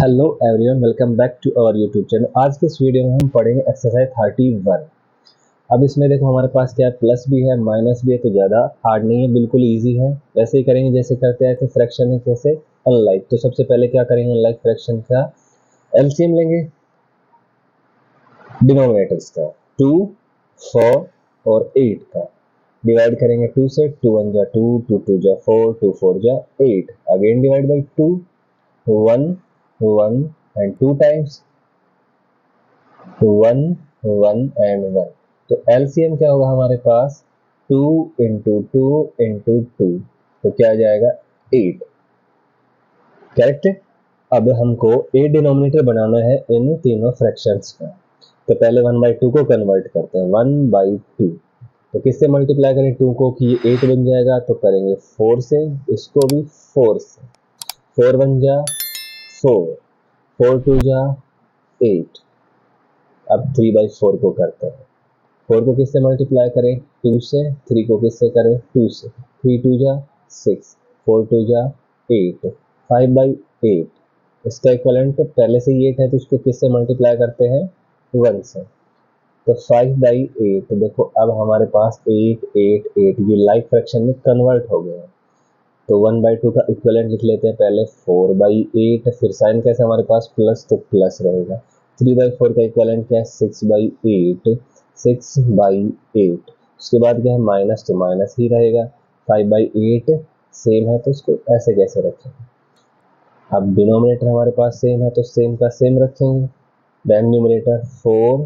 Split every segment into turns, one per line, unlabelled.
Hello everyone, welcome back to our YouTube channel. आज के इस वीडियो में हम पढ़ेंगे एक्सरसाइज 31। अब इसमें देखो हमारे पास क्या है, प्लस भी है माइनस भी है, तो ज़्यादा हार्ड नहीं है, बिल्कुल इजी है। वैसे ही करेंगे जैसे करते हैं कि फ्रैक्शन है कैसे अनलाइक। तो सबसे पहले क्या करेंगे, अनलाइक फ्रैक्शन का एलसीएम लेंगे डिनोमिनेटर्स का 2, 4 और 8 का। डिवाइड करेंगे 2 से, 2 1 जा 2, 2 2 जा 4, 2 4 जा 8। Again divide by 2, 1 1 and 2 times 1 1 and 1। तो एलसीएम क्या होगा हमारे पास, 2 इंटू 2 इंटू 2, तो क्या आ जाएगा 8। करेक्ट। अब हमको ए डिनोमिनेटर बनाना है इन तीनों फ्रैक्शंस का। तो पहले 1/2 को कन्वर्ट करते हैं, 1/2। तो किससे मल्टीप्लाई करें 2 को कि ये 8 बन जाएगा, तो करेंगे 4 से, इसको भी 4 से। 4 1 जा 4, 4 2 जा 8। अब 3/4 को करते हैं, 4 को किससे मल्टीप्लाई करें 2 से, 3 को किससे करें 2 से। 3 2 जा 6, 4 2 जा 8, 5/8। इसका इक्वलेंट पहले से ही 8 है, तो इसको किससे मल्टीप्लाई करते हैं 1 से। तो 5/8। देखो अब हमारे पास 8 8 8 ये लाइक फ्रैक्शन में कन्वर्ट हो गया है। तो 1/2 का इक्वलेंट लिख लेते हैं पहले 4/8, फिर साइन कैसे हमारे पास प्लस, तो प्लस रहेगा। 3/4 का इक्वलेंट क्या है 6/8, 6/8। उसके बाद क्या है माइनस, तो माइनस ही रहेगा। 5/8 सेम है, तो इसको ऐसे कैसे रखेंगे। अब डिनोमिनेटर हमारे पास सेम है, तो सेम का सेम रखेंगे। Then numerator 4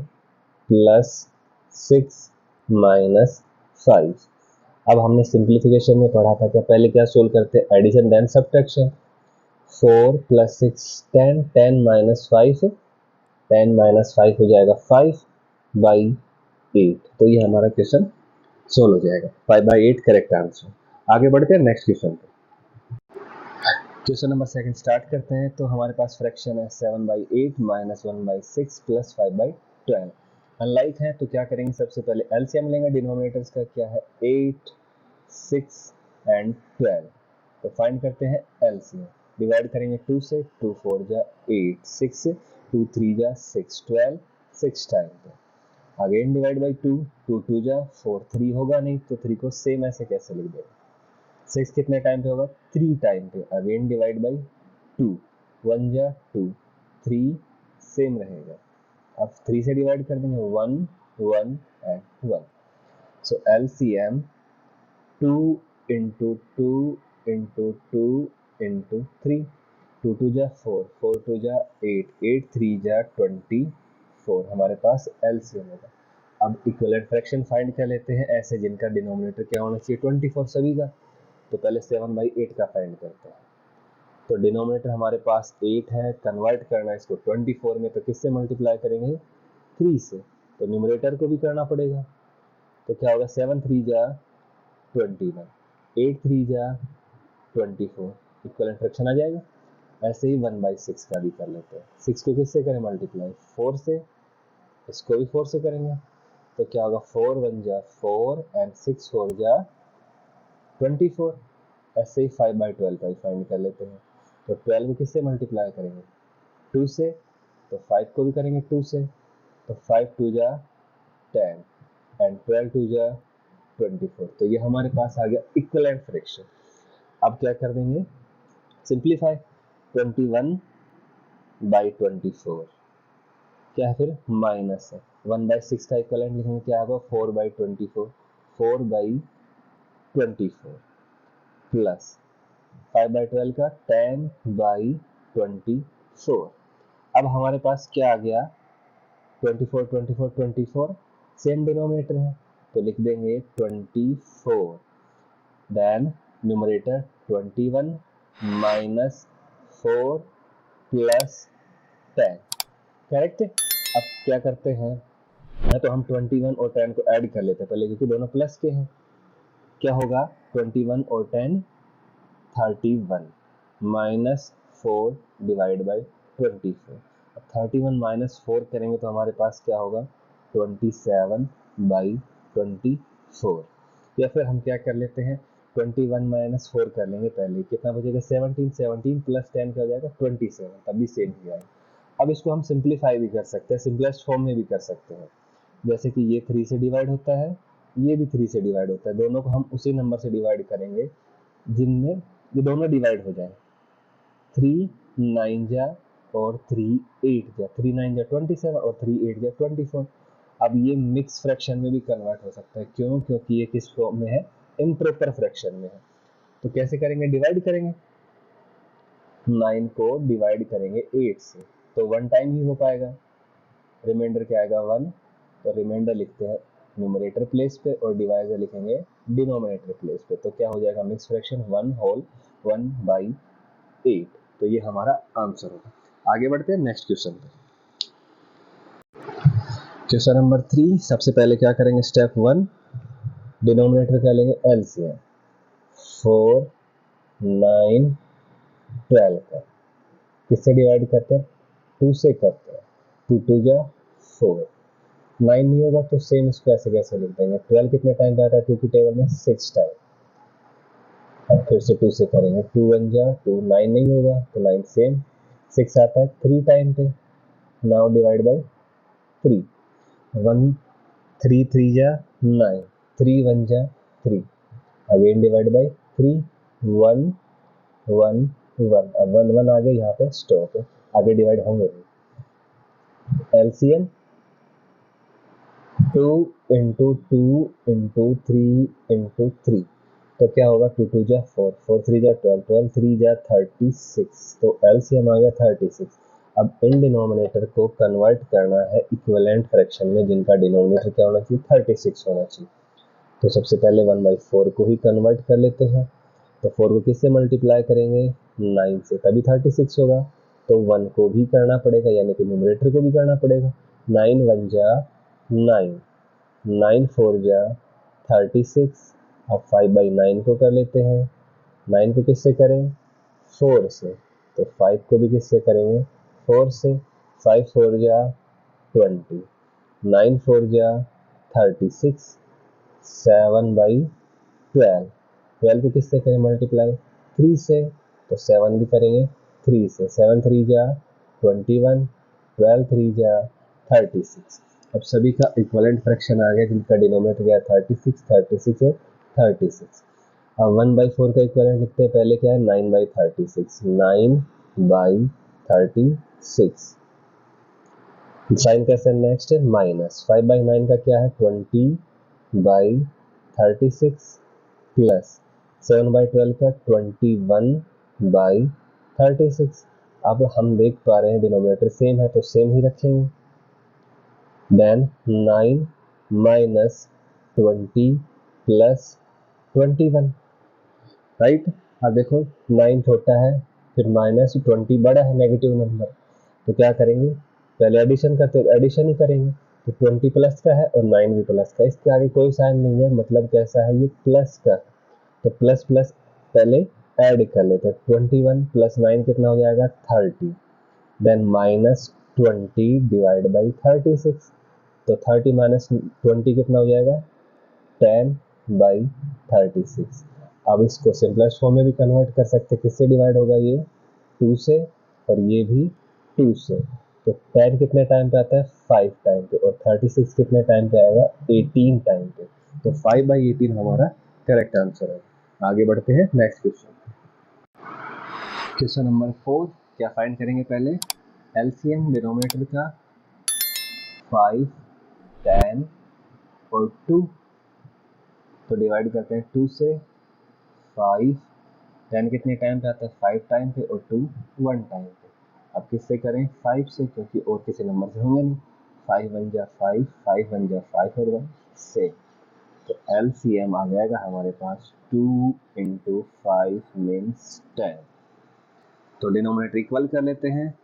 plus 6 minus 5। अब हमने सिंप्लीफिकेशन में पढ़ा था, क्या पहले क्या सोल्व करते हैं addition then subtraction. 4 plus 6 10, 10 minus 5, 10 minus 5 हो जाएगा 5/8। तो ये हमारा क्वेश्चन सोल्व हो जाएगा, 5/8 करेक्ट आंसर। आगे बढ़ते हैं नेक्स्ट क्वेश्चन पे। क्वेश्चन नंबर 2 स्टार्ट करते हैं। तो हमारे पास फ्रैक्शन है 7/8 माइनस 1/6 प्लस 5/12। अनलाइक है तो क्या करेंगे, सबसे पहले एलसीएम लेंगे डिनोमिनेटर्स का। क्या है 8 6 एंड 12। तो फाइंड करते हैं एलसीएम। डिवाइड करेंगे 2 से, 2 4 जा 8, 6 2 3 जा 6, 12 6 टाइम पे। अगेन डिवाइड बाई 2, 2 2 जा 4, 3 होगा नहीं, तो 3 को सेम ऐसे कैसे लिख देगा। 6 कितने टाइम पे होगा 3 टाइम पे। अगेन डिवाइड बाई 2, 1 जा 2, 3 सेम रहेगा। अब 3 से डिवाइड कर देंगे 1 1 and 1। So LCM 2 into 2 into 2 into 3, 2 2 जा 4, 4 2 जा 8, 8 3 जा 24 हमारे पास एलसीएम होगा। अब इक्विवेलेंट फ्रैक्शन फाइंड कर लेते हैं ऐसे जिनका डिनोमिनेटर क्या होना चाहिए 24 सभी का। तो पहले 7/8 का फाइंड करते हैं। तो डिनोमिनेटर हमारे पास 8 है, कन्वर्ट करना है इसको 24 में, तो किससे मल्टीप्लाई करेंगे 3 से। तो न्यूमरेटर को भी करना पड़ेगा। तो क्या होगा 7 3 जा 21, 8 3 जा 24, इक्वलेंट फ्रैक्शन आ जाएगा। ऐसे ही 1/6 का भी कर लेते हैं। 6 को किससे करें मल्टीप्लाई 4 से, इसको भी 4 से करेंगे। तो क्या होगा 4 1 जा 4 एंड 6 4 जा 24। ऐसे ही 5/12 का ही फाइंड कर लेते हैं। तो 12 को किससे मल्टीप्लाई करेंगे 2 से, तो 5 को भी करेंगे 2 से। तो 5 2 जा 10 एंड 12 2 जा 24। तो ये हमारे पास आ गया इक्विवेलेंट फ्रैक्शन। अब क्या कर देंगे सिंप्लीफाई, 21/24 क्या है फिर माइनस है 1/6 का इक्विवेलेंट लिखेंगे, क्या होगा 4/24, 4/24 प्लस 5/12 का 10/24। अब हमारे पास क्या आ गया 24 24 24 सेम डिनोमिनेटर है, तो लिख देंगे 24। Then numerator 21 minus 4 plus 10। Correct. अब क्या करते हैं, या तो हम 21 और 10 को ऐड कर लेते हैं पहले, क्योंकि दोनों प्लस के हैं। क्या होगा 21 और 10 31 माइनस 4 डिवाइड बाई 24। अब 31 माइनस 4 करेंगे तो हमारे पास क्या होगा 27/24। या फिर हम क्या कर लेते हैं 21 माइनस 4 कर लेंगे पहले, कितना बचेगा 17, 17 प्लस 10 क्या हो जाएगा 27, तभी सेम हो जाएगा। अब इसको हम सिंप्लीफाई भी कर सकते हैं, सिंपलेस्ट फॉर्म में भी कर सकते हैं, जैसे कि ये 3 से डिवाइड होता है, ये भी 3 से डिवाइड होता है, दोनों को हम उसी नंबर से डिवाइड करेंगे जिनमें ये दोनों डिवाइड हो जाए। 3 9 जा और 3 8 जा, 3 9 जा 27 और 3 8 जा 24। अब ये मिक्स फ्रैक्शन में भी कन्वर्ट हो सकता है, क्यों? क्योंकि ये किस फॉर्म में है, इम्प्रॉपर फ्रैक्शन में है। तो कैसे करेंगे, डिवाइड करेंगे, 9 को डिवाइड करेंगे 8 से, तो 1 टाइम ही हो पाएगा, रिमाइंडर क्या आएगा 1, तो रिमाइंडर लिखते हैं न्यूमरेटर प्लेस पे और डिवाइजर लिखेंगे डिनोमिनेटर प्लेस पे, तो क्या हो जाएगा मिक्स फ्रैक्शन 1 होल 1/8। तो ये हमारा आंसर होगा। आगे बढ़ते हैं नेक्स्ट क्वेश्चन पे। क्वेश्चन नंबर 3, सबसे पहले क्या करेंगे, स्टेप 1 डिनोमिनेटर क्या लेंगे एलसीएम, 4 9 12 का किससे डिवाइड करते हैं, 2 से करते हैं, 2 2 जा 4, 9 नहीं होगा तो सेम इसको ऐसे कैसे लिख देंगे, 12 कितने टाइम पे आता है 2 की टेबल में 6 टाइम, अब फिर से 2 से करेंगे, 2 1 जा 2, 9 नहीं होगा तो 9 सेम, 6 आता है 3 टाइम पे, नाउ डिवाइड बाय 3, 1 3 3 जा 9, 3 1 जा 3, अगेन डिवाइड बाय 3, 1 1 1, अब 1 1 आगे यहाँ पे स्टॉप है, आगे डिवाइड होंगे नहीं। एलसीएम 2 इंटू 2 इंटू 3 इंटू 3, तो क्या होगा 2 2 जा 4, 4 3 जा 12, 12 3 जा 36, तो एलसीएम आ गया 36। अब इन डिनोमिनेटर को कन्वर्ट करना है इक्विवेलेंट फ्रैक्शन में, जिनका डिनोमिनेटर क्या होना चाहिए 36 होना चाहिए। तो सबसे पहले 1/4 को ही कन्वर्ट कर लेते हैं, तो 4 को किससे मल्टीप्लाई करेंगे 9 से, तभी 36 होगा, तो 1 को भी करना पड़ेगा, यानी कि न्यूमरेटर को भी करना पड़ेगा, 9 1 जा 9, 9 4 जा 36, अब 5/9 को कर लेते हैं, 9 को किससे करें 4 से, तो 5 को भी किससे करेंगे 4 से, 5 4 जा 20, 9 4 जा 36, 7/12, 12 को किससे करें मल्टीप्लाई 3 से, तो 7 भी करेंगे 3 से, 7 3 जा 21, 12 3 जा 36। अब सभी का इक्विवेलेंट फ्रैक्शन आ गया, जिनका डिनोमिनेटर गया 36 36 और 36। अब 1/4 का इक्विवेलेंट लिखते हैं, पहले क्या है 9/36, 9/36, साइन कैसे नेक्स्ट है माइनस, 5/9 का क्या है 20/36 प्लस 7/12 का 21/36। अब हम देख पा रहे हैं डिनोमिनेटर सेम है तो सेम ही रखेंगे, देन 9 माइनस 20 प्लस 21, राइट। अब देखो 9 छोटा है, फिर माइनस 20 बड़ा है नेगेटिव नंबर, तो क्या करेंगे पहले एडिशन करते हैं, एडिशन ही करेंगे, तो 20 प्लस का है और 9 भी प्लस का, इसके आगे कोई साइन नहीं है, मतलब कैसा है ये प्लस का, तो प्लस प्लस पहले ऐड कर लेते हैं, 21 प्लस 9 कितना हो जाएगा 30, देन माइनस 20 डिवाइड बाई 36, तो 30 माइनस 20 कितना हो जाएगा 10/36। अब इसको सिंपलेस्ट फॉर्म में भी कन्वर्ट कर सकते हैं, किससे डिवाइड होगा ये 2 से और ये भी 2 से, तो 10 कितने टाइम पे आता है 5 टाइम पे, और 36 कितने टाइम पे आएगा 18 टाइम पे, तो 5/18 हमारा करेक्ट आंसर है। आगे बढ़ते हैं नेक्स्ट क्वेश्चन। क्वेश्चन नंबर 4, क्या फाइंड करेंगे पहले एलसीएम डिनोमिनेटर का 5 10 और 2, तो डिवाइड करते हैं 2 से, 5 10 कितने टाइम पे आता है 5 टाइम पे और 2 1 टाइम पे, अब किससे करें 5 से, क्योंकि और किसी नंबर से होंगे नहीं, 5 1 जा 5, 5 1 जा 5 और 1 से, तो एलसीएम आ जाएगा हमारे पास 2 इंटू 5 मीन्स 10, तो डिनोमिनेटर इक्वल कर लेते हैं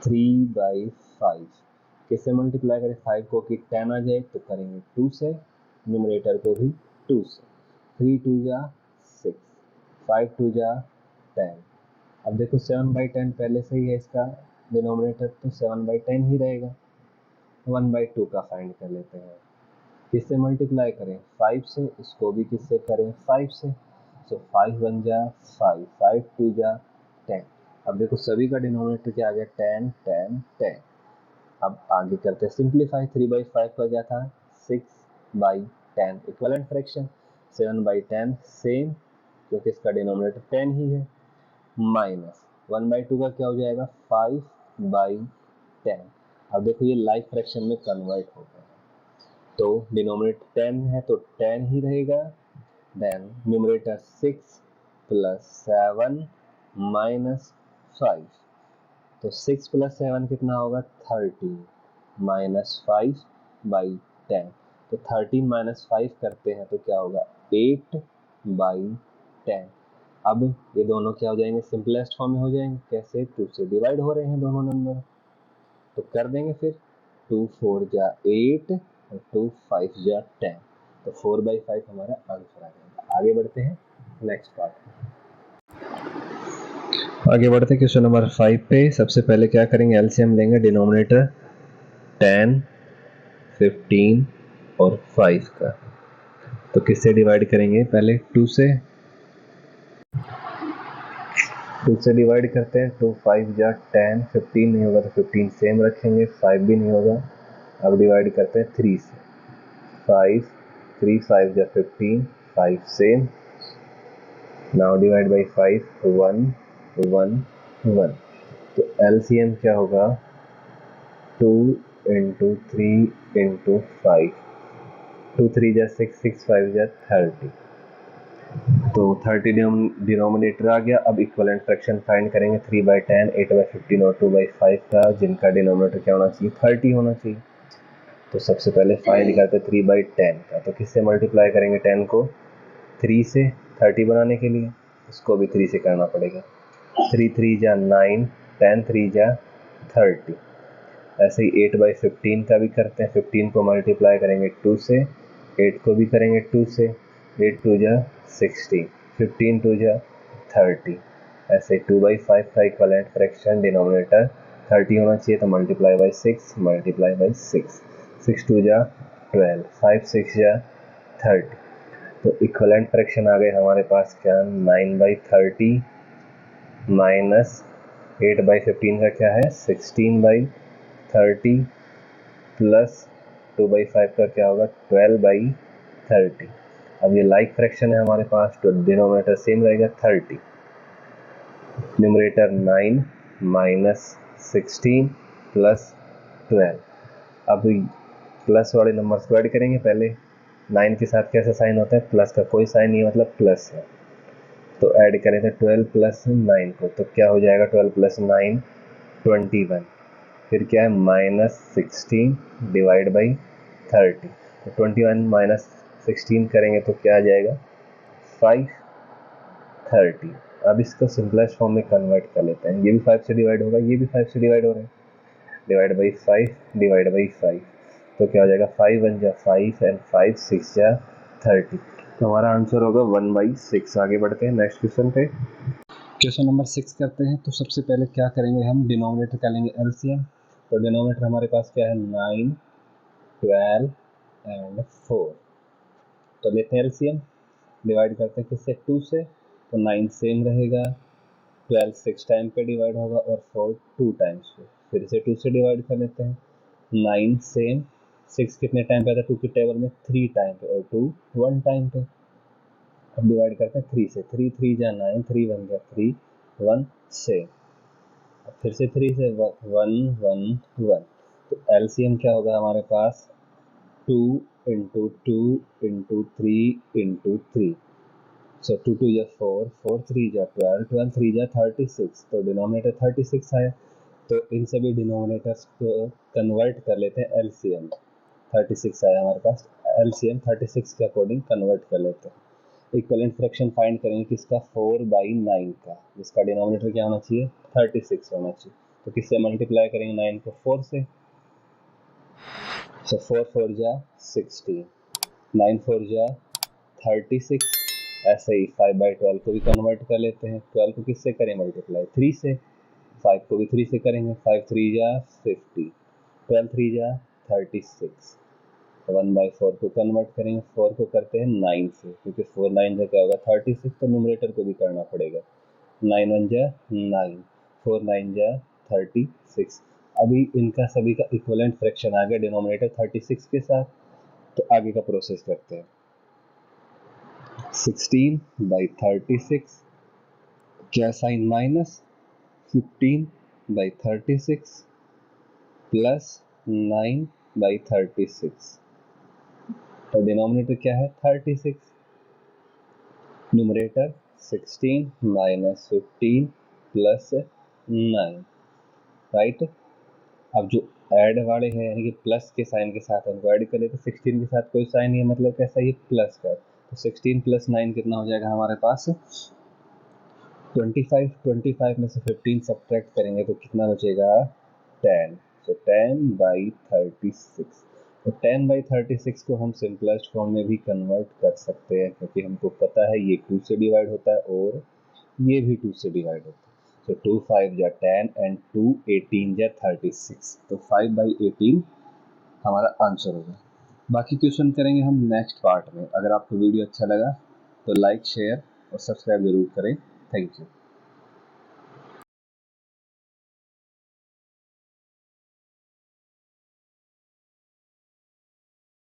3/5, किससे मल्टीप्लाई करें 5 को कि 10 आ जाए तो करेंगे 2 से, न्यूमरेटर को भी 2 से, 3 2 जा 6, 5 2 जा 10, अब देखो 7/10 पहले से ही है इसका डिनोमिनेटर, तो 7/10 ही रहेगा, 1/2 का फाइंड कर लेते हैं, किससे मल्टीप्लाई करें, 5 से, इसको भी किससे करें, 5 से। सो 5 बन जा 5, 5 2 जा 10। अब देखो सभी का डिनोमिनेटर क्या आ गया, 10 10 10। अब आगे करते हैं सिंप्लीफाई, 3/5 का क्या था, 6/10। इक्विवेलेंट फ्रैक्शन 7/10 सेम, क्योंकि इसका डिनोमिनेटर 10 ही है, माइनस 1/2 का क्या हो जाएगा, 5/10। अब देखो ये लाइक फ्रैक्शन में कन्वर्ट हो गया, तो डिनोमिनेटर 10 है तो 10 ही रहेगा, देन न्यूमरेटर 6 प्लस 7 माइनस 5, तो 6 प्लस 7 कितना होगा, 13 माइनस 5/10। तो 13 माइनस 5 करते हैं तो क्या होगा, 8/10। अब ये दोनों क्या हो जाएंगे, सिंपलेस्ट फॉर्म में हो जाएंगे, कैसे, 2 से डिवाइड हो रहे हैं दोनों नंबर, तो कर देंगे फिर, 2 4 जा 8 और 2 5 जा 10, तो 4/5 हमारा आंसर आ जाएगा। आगे बढ़ते हैं नेक्स्ट पार्ट, आगे बढ़ते हैं क्वेश्चन नंबर 5 पे। सबसे पहले क्या करेंगे, एलसीएम लेंगे, डिनोमिनेटर 10 15 और 5 का, तो किससे डिवाइड करेंगे, पहले 2 से डिवाइड करते हैं, 2 5 जा 10, 15 नहीं होगा तो 15 सेम रखेंगे, 5 भी नहीं होगा। अब डिवाइड करते हैं 3 से, 5 3 5 जा 15, 5 सेम, नाउ डिवाइड बाई 5, 1 1 1, तो एलसीएम क्या होगा, 2 इंटू 3 इंटू 5, 2 3 जा 6, 6 5 जा 30, तो 30 डिनोमिनेटर आ गया। अब इक्विवेलेंट फ्रैक्शन फाइंड करेंगे, 3/10, 8/15 और 2/5 का, जिनका डिनोमिनेटर क्या होना चाहिए, 30 होना चाहिए। तो सबसे पहले फाइंड करते हैं 3/10 का, तो किससे मल्टीप्लाई करेंगे 10 को, 3 से, 30 बनाने के लिए इसको भी 3 से करना पड़ेगा, 3 3 जा 9, 10 3 जा 30। ऐसे ही 8/15 का भी करते हैं, 15 को मल्टीप्लाई करेंगे 2 से, 8 को भी करेंगे 2 से, 8 2 जा 16, 15 2 जा 30। ऐसे 2/5 का इक्विवेलेंट फ्रैक्शन डिनोमिनेटर 30 होना चाहिए, तो मल्टीप्लाई बाई 6, मल्टीप्लाई बाई 6, 6 2 जा 12, 5 6 जा 30। तो इक्विवेलेंट फ्रैक्शन आ गए हमारे पास क्या, 9/30 माइनस 8/15 का क्या है, 16/30 प्लस 2/5 का क्या होगा, 12/30। अब ये लाइक फ्रैक्शन है हमारे पास, तो डिनोमिनेटर सेम रहेगा 30, न्यूमरेटर 9 माइनस 16 प्लस 12। अब प्लस वाले नंबर्स को ऐड करेंगे, पहले 9 के साथ कैसे साइन होता है, प्लस का कोई साइन नहीं है, मतलब प्लस है, तो ऐड करें थे 12 प्लस 9 को, तो क्या हो जाएगा, 12 प्लस 9 21, फिर क्या है -16 डिवाइड बाई 30, तो 21 माइनस 16 करेंगे तो क्या आ जाएगा, 530। अब इसको सिंपलेस्ट फॉर्म में कन्वर्ट कर लेते हैं, ये भी 5 से डिवाइड होगा, ये भी 5 से डिवाइड हो रहे हैं, डिवाइड बाई 5 डिवाइड बाई 5, तो क्या हो जाएगा, 5 1 जा 5 एंड 5 6 जा 30, तो हमारा आंसर होगा 1/6। आगे बढ़ते हैं नेक्स्ट क्वेश्चन पे, क्वेश्चन नंबर 6 करते हैं। तो सबसे पहले क्या करेंगे, हम डिनोमिनेटर का लेंगे एलसीएम, तो डिनोमिनेटर हमारे पास क्या है, 9 12 एंड 4, तो लेते हैं एलसीएम, डिवाइड करते हैं किससे, 2 से, तो 9 सेम रहेगा, 12 6 टाइम पे डिवाइड होगा और 4 2 टाइम्स पे, फिर से 2 से डिवाइड कर लेते हैं, 9 सेम, 6 कितने टाइम पे आता है 2 की टेबल में, 3 टाइम पे, और 2 1 टाइम पे। अब डिवाइड करते हैं 3 से, 3 3 जा 9, 3 1 जा 3, 1 से, अब फिर से 3 से 1 1 1, तो एलसीएम क्या होगा हमारे पास, 2 इंटू 2 इंटू 3 इंटू 3, सो 2 2 जा 4, 4 3 जा 12, 12 3 जा 36, तो डिनोमिनेटर 36 आया। तो इन सभी डिनोमिनेटर्स को कन्वर्ट कर लेते हैं एलसीएम, 36 आया हमारे पास, एलसीएम 36 के अकॉर्डिंग कन्वर्ट कर लेते हैं। इक्विवेलेंट फ्रैक्शन फाइंड करेंगे किसका, 4/9 का, जिसका डिनोमिनेटर क्या होना चाहिए, 36 होना चाहिए, तो किससे मल्टीप्लाई करेंगे 9 को, 4 से, सो 4 4 जा 16, 9 4 जा 36। ऐसे ही 5/12 को भी कन्वर्ट कर लेते हैं, 12 को किससे करें मल्टीप्लाई, 3 से, 5 को भी 3 से करेंगे, 5 3 जा 50, 12 3 जा 36, 1/4 को कन्वर्ट करेंगे, 4 को करते हैं 9 से, क्योंकि 4 9 से क्या होगा 36, तो न्यूमरेटर को भी करना पड़ेगा। 9 1 जा 9, 4 9 जा 36। अभी इनका सभी का इक्विवेलेंट फ्रैक्शन आ गया डिनोमिनेटर 36 के साथ, तो आगे का प्रोसेस करते हैं। 16/36 क्या साइन माइनस 15/36 प्लस 9/36, तो डिनोमिनेटर क्या है 36, न्यूमरेटर 16 माइनस 15 प्लस 9, राइट। अब जो ऐड वाले हैं यानी कि प्लस के साइन के साथ हमको ऐड करें, तो 16 के साथ कोई साइन नहीं है, मतलब कैसा ये प्लस का, तो 16 प्लस 9 कितना हो जाएगा हमारे पास 25। 25 में से 15 सब्ट्रैक्ट करेंगे तो कितना बचेगा 10, तो 10/36। तो 10/36 को हम सिंपलेस्ट फॉर्म में भी कन्वर्ट कर सकते हैं, क्योंकि हमको पता है ये 2 से डिवाइड होता है और ये भी 2 से डिवाइड होता है। तो 2 5 जा 10 एंड 2 18 जा 36, तो 5/18 हमारा आंसर होगा। बाकी क्वेश्चन करेंगे हम नेक्स्ट पार्ट में। अगर आपको वीडियो अच्छा लगा तो लाइक शेयर और सब्सक्राइब जरूर करें। Thank you.